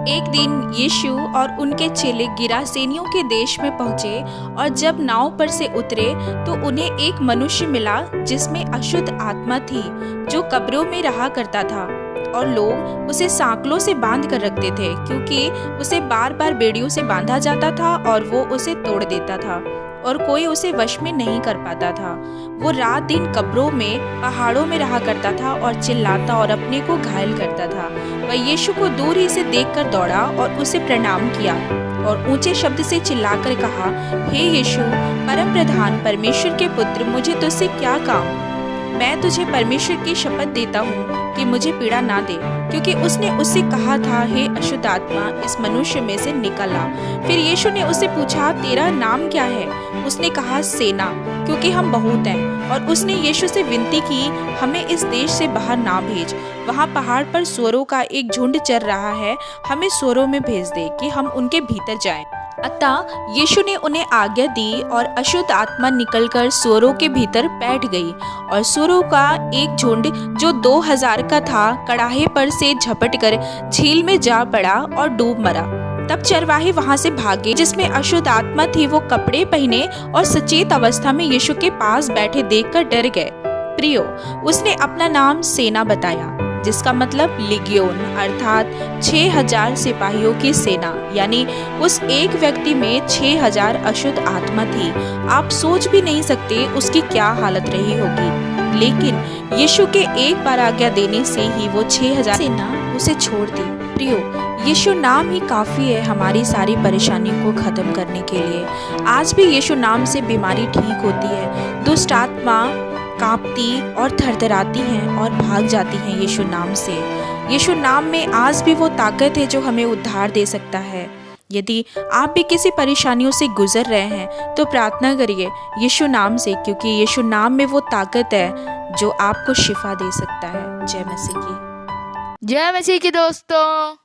एक दिन यीशु और उनके चेले गिरासेनियों के देश में पहुंचे और जब नाव पर से उतरे तो उन्हें एक मनुष्य मिला जिसमें अशुद्ध आत्मा थी, जो कब्रों में रहा करता था और लोग उसे सांकलों से बांध कर रखते थे, क्योंकि उसे बार बार बेड़ियों से बांधा जाता था और वो उसे तोड़ देता था और कोई उसे वश में नहीं कर पाता था। वो रात दिन कब्रों में, पहाड़ों में रहा करता था और चिल्लाता और अपने को घायल करता था। वह यीशु को दूर ही से देखकर दौड़ा और उसे प्रणाम किया और ऊंचे शब्द से चिल्लाकर कहा, हे यीशु, परम प्रधान परमेश्वर के पुत्र, मुझे तुझसे क्या काम? मैं तुझे परमेश्वर की शपथ देता हूँ कि मुझे पीड़ा ना दे, क्योंकि उसने उससे कहा था, हे अशुद्ध आत्मा, इस मनुष्य में से निकल आ। फिर यीशु ने उससे पूछा, तेरा नाम क्या है? उसने कहा, सेना, क्योंकि हम बहुत हैं। और उसने यीशु से विनती की, हमें इस देश से बाहर ना भेज। वहाँ पहाड़ पर सूअरों का एक झुंड चर रहा है, हमें सूअरों में भेज दे कि हम उनके भीतर जाएं। अतः यीशु ने उन्हें आज्ञा दी और अशुद्ध आत्मा निकलकर सूअरों के भीतर बैठ गई और सूअरों का एक झुंड जो 2000 का था कड़ाहे पर से झपटकर झील में जा पड़ा और डूब मरा। तब चरवाहे वहां से भागे। जिसमें अशुद्ध आत्मा थी वो कपड़े पहने और सचेत अवस्था में यीशु के पास बैठे देखकर डर गए। प्रियो, उसने अपना नाम सेना बताया, जिसका मतलब लिगियोन अर्थात 6000 सिपाहियों की सेना, यानी उस एक व्यक्ति में 6000 अशुद्ध आत्मा थी। आप सोच भी नहीं सकते उसकी क्या हालत रही होगी। लेकिन यीशु के एक बार आज्ञा देने से ही वो 6000 सेना उसे छोड़ दी। प्रियो, यीशु नाम ही काफ़ी है हमारी सारी परेशानियों को ख़त्म करने के लिए। आज भी यीशु नाम से बीमारी ठीक होती है, दुष्ट आत्मा कांपती और थरथराती हैं और भाग जाती हैं यीशु नाम से। यीशु नाम में आज भी वो ताकत है जो हमें उद्धार दे सकता है। यदि आप भी किसी परेशानियों से गुजर रहे हैं तो प्रार्थना करिए यीशु नाम से, क्योंकि यीशु नाम में वो ताकत है जो आपको शिफा दे सकता है। जय मसीह की। जय मसीह की दोस्तों।